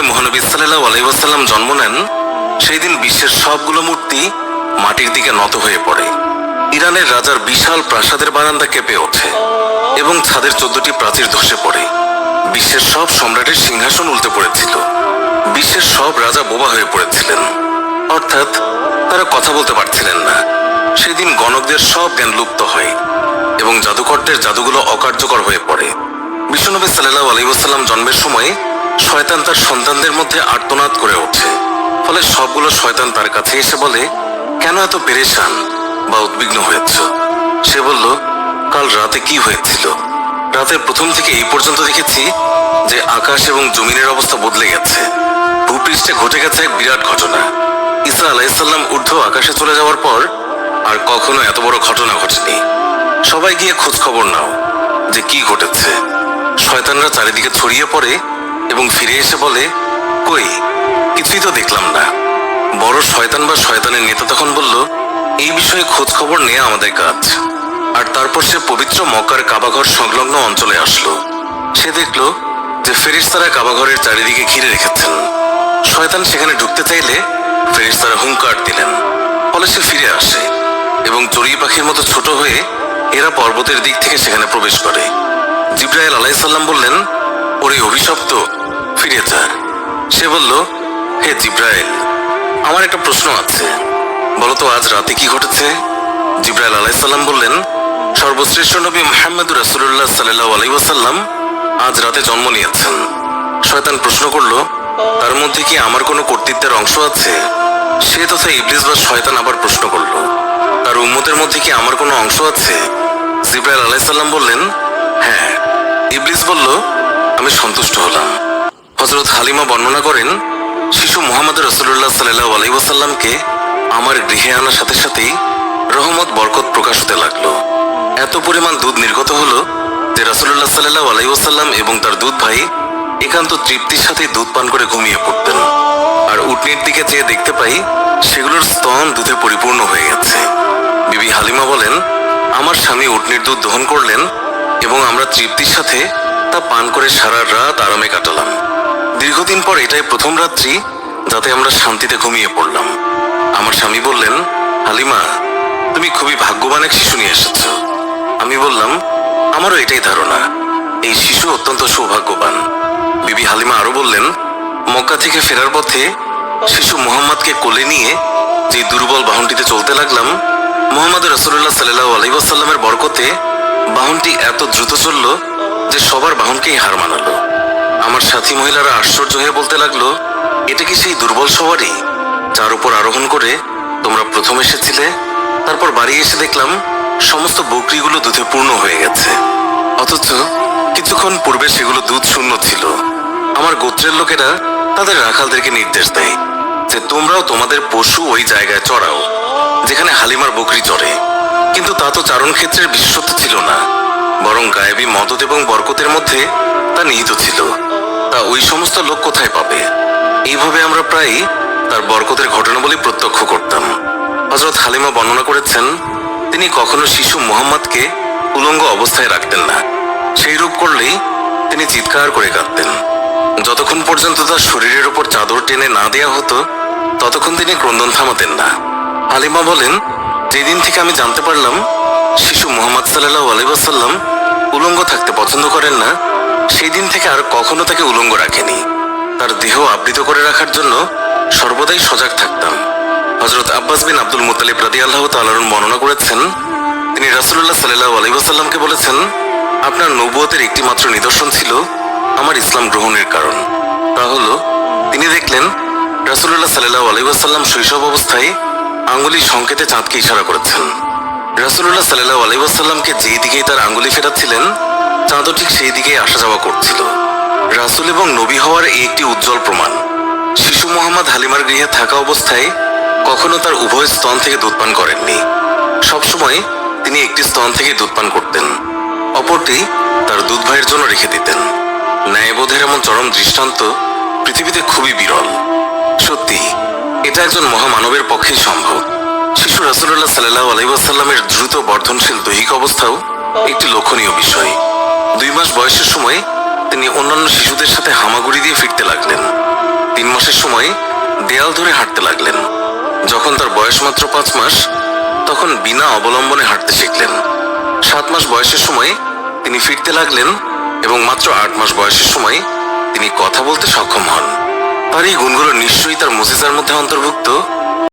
সময় মহানবী সাল্লাল্লাহু আলাইহি ওয়াসাল্লাম জন্ম নেন, সেই দিন বিশ্বের সবগুলো মূর্তি মাটির দিকে নত হয়ে পড়ে। ইরানের রাজার বিশাল প্রাসাদের বারান্দা কেঁপে ওঠে এবং ছাদের 14টি প্রাচীর ধসে পড়ে। বিশ্বের সব সম্রাটের সিংহাসন উল্টে পড়েছিল। বিশ্বের সব রাজা বোবা হয়ে পড়েছিলেন, অর্থাৎ তারা কথা বলতে পারছিলেন না। সেদিন গণকদের সব জ্ঞান লুপ্ত হয় এবং জাদুকরদের জাদুগুলো অকার্যকর হয়ে পড়ে। বিশ্বনবী সাল্লাল্লাহু আলাইহি ওয়াসাল্লাম জন্মের সময় শয়তান তার সন্তানদের মধ্যে আর্তনাদ করে ওঠে। ফলে সবগুলো শয়তান তার কাছে এসে বলে, কেন এত পেরেশান বা উদ্বিগ্ন হয়েছ? সে বলল, কাল রাতে কি হয়েছিল? রাতের প্রথম থেকে এই পর্যন্ত দেখেছি যে আকাশ এবং জমিনের অবস্থা বদলে গেছে। ভূপৃষ্ঠে ঘটে গেছে এক বিরাট ঘটনা। ঈসা আলাইহিসসালাম ঊর্ধ্ব আকাশে চলে যাওয়ার পর আর কখনো এত বড় ঘটনা ঘটেনি। সবাই গিয়ে খোঁজ খবর নাও যে কি ঘটেছে। শয়তানরা চারিদিকে ছড়িয়ে পড়ে এবং ফিরে এসে বলে, কই, কিছুই তো দেখলাম না। বড় শয়তান বা শয়তানের নেতা তখন বলল, এই বিষয়ে খোঁজ খবর নেওয়া আমাদের কাজ। আর তারপর সে পবিত্র মক্কার কাবাঘর সংলগ্ন অঞ্চলে আসলো। সে দেখল যে ফেরেশতারা কাবাঘরের চারিদিকে ঘিরে রেখেছেন। শয়তান সেখানে ঢুকতে চাইলে ফেরেশতারা হুঙ্কার দিলেন। ফলে সে ফিরে আসে এবং চড়ুই পাখির মতো ছোট হয়ে এরা পর্বতের দিক থেকে সেখানে প্রবেশ করে। জিবরাইল আলাইহিস সালাম বললেন, ওরে অভিশপ্ত, ফিরে যা। সে বলল, হে জিবরাইল, আমার একটা প্রশ্ন আছে, বলতো আজ রাতে কি ঘটেছে? জিবরাইল আলাইহিস সালাম বললেন, সর্বশ্রেষ্ঠ নবী মুহাম্মদুর রাসূলুল্লাহ সাল্লাল্লাহু আলাইহি ওয়াসাল্লাম আজ রাতে জন্ম নিয়েছেন। শয়তান প্রশ্ন করল, তার মধ্যে কি আমার কোনো কর্তৃত্বের অংশ আছে? সে তথা ইবলিস বা শয়তান আবার প্রশ্ন করল, তার উম্মতের মধ্যে কি আমার কোনো অংশ আছে? জিবরাইল আলাইহিস সালাম বললেন, হ্যাঁ। ইবলিস বলল, আমি সন্তুষ্ট হলাম। হযরত হালিমা বর্ণনা করেন, শিশু মুহাম্মদ রাসূলুল্লাহ সাল্লাল্লাহু আলাইহি ওয়াসাল্লামকে আমার গৃহে আনার সাথে সাথেই রহমত বরকত প্রকাশ হতে লাগলো। এত পরিমাণ দুধ নির্গত হলো যে রাসূলুল্লাহ সাল্লাল্লাহু আলাইহি ওয়াসাল্লাম এবং তার দুধ ভাই একান্ত তৃপ্তির সাথে দুধ পান করে ঘুমিয়ে পড়তেন। আর উটনির দিকে চেয়ে দেখতে পাই সেগুলোর স্তন দুধে পরিপূর্ণ হয়ে গেছে। বিবি হালিমা বলেন, আমার স্বামী উটনির দুধ দহন করলেন এবং আমরা তৃপ্তির সাথে তা পান করে সারা রাত আরামে কাটালাম। দীর্ঘদিন পর এটাই প্রথম রাত্রি যাতে আমরা শান্তিতে ঘুমিয়ে পড়লাম। আমার স্বামী বললেন, হালিমা, তুমি খুবই ভাগ্যবান এক শিশু নিয়ে এসেছ। আমি বললাম, আমারও এটাই ধারণা, এই শিশু অত্যন্ত সৌভাগ্যবান। বিবি হালিমা আরো বললেন, মক্কা থেকে ফেরার পথে শিশু মুহাম্মদকে কোলে নিয়ে যে দুর্বল বাহনটিতে চলতে লাগলাম, মুহাম্মদ রাসূলুল্লাহ সাল্লাল্লাহু আলাইহি ওয়াসাল্লামের বরকতে বাহনটি এত দ্রুত চলল যে সবার বাহনকেই হার মানালো। আমার সাথী মহিলারা আশ্চর্য হয়ে বলতে লাগলো, এটা কি সেই দুর্বল সওয়ারি যার উপর আরোহণ করে তোমরা প্রথম এসেছিলে? তারপর বাড়ি এসে দেখলাম সমস্ত বকরিগুলো দুধে পূর্ণ হয়ে গেছে, অথচ কিছুক্ষণ পূর্বে সেগুলো দুধ শূন্য ছিল। আমার গোত্রের লোকেরা তাদের রাখালদেরকে নির্দেশ দেয় যে তোমরাও তোমাদের পশু ওই জায়গায় চড়াও যেখানে হালিমার বকরি চড়ে। কিন্তু তা তো চারণ ক্ষেত্রের বিশেষত্ব ছিল না, বরং গায়েবী মদত এবং বরকতের মধ্যে তা নিহিত ছিল। তা ওই সমস্ত লোক কোথায় পাবে? এইভাবে আমরা প্রায় তার বরকতের ঘটনাবলী প্রত্যক্ষ করতাম। হযরত হালিমা বর্ণনা করেছেন, তিনি কখনো শিশু মুহাম্মদকে উলঙ্গ অবস্থায় রাখতেন না। সেই রূপ করলেই তিনি চিৎকার করে কাঁদতেন। যতক্ষণ পর্যন্ত তার শরীরের উপর চাদর টেনে না দেয়া হতো ততক্ষণ তিনি ক্রন্দন থামাতেন না। হালিমা বলেন, যেদিন থেকে আমি জানতে পারলাম শিশু মুহাম্মদ সাল্লাল্লাহু আলাইহি ওয়াসাল্লাম উলঙ্গ থাকতে পছন্দ করেন না, সেই দিন থেকে আর কখনো তাকে উলঙ্গ রাখেনি। তার দেহ আবৃত করে রাখার জন্য সর্বদাই সজাগ থাকতাম। হযরত আব্বাস বিন আব্দুল মুত্তালিব রাদিয়াল্লাহু তাআলা আনহু বর্ণনা করেছেন, তিনি রাসূলুল্লাহ সাল্লাল্লাহু আলাইহি ওয়াসাল্লামকে বলেছেন, আপনার নবুয়তের একটি মাত্র নিদর্শন ছিল আমার ইসলাম গ্রহণের কারণ। তা হলো তিনি দেখলেন রাসূলুল্লাহ সাল্লাল্লাহু আলাইহি ওয়াসাল্লাম শৈশব অবস্থায় আঙ্গুলির সংকেতে চাঁদকে ইশারা করেছেন। রাসূলুল্লাহ সাল্লাল্লাহু আলাইহি ওয়াসাল্লামকে যেই দিকেই তার আঙ্গুলি ফেরাচ্ছিলেন চাঁদও ঠিক সেই দিকেই আসা যাওয়া করছিল। রাসূল এবং নবী হওয়ার এই একটি উজ্জ্বল প্রমাণ। শিশু মুহাম্মদ হালিমার গৃহে থাকা অবস্থায় কখনো তার উভয় স্তন থেকে দুধ পান করেননি। সবসময় তিনি একটি স্তন থেকে দুধ পান করতেন, অপরটি তার দুধ ভাইয়ের জন্য রেখে দিতেন। ন্যায়বোধের এমন চরম দৃষ্টান্ত পৃথিবীতে খুবই বিরল। সত্যি এটা একজন মহামানবের পক্ষেই সম্ভব। শিশু রাসূলুল্লাহ সাল্লাল্লাহু আলাইহি ওয়াসাল্লামের দ্রুত বর্ধনশীল দৈহিক অবস্থাও একটি লক্ষণীয় বিষয়। 2 মাস বয়সের সময় তিনি অন্যান্য শিশুদের সাথে হামাগুড়ি দিয়ে ফিরতে লাগলেন। 3 মাসের সময় দেয়াল ধরে হাঁটতে লাগলেন। যখন তার বয়স মাত্র 5 মাস, তখন বিনা অবলম্বনে হাঁটতে শিখলেন। 7 মাস বয়সের সময় তিনি ফিরতে লাগলেন এবং মাত্র 8 মাস বয়সের সময় তিনি কথা বলতে সক্ষম হন। আর এই গুণগুলো নিশ্চয়ই তার মুজিজার মধ্যে অন্তর্ভুক্ত।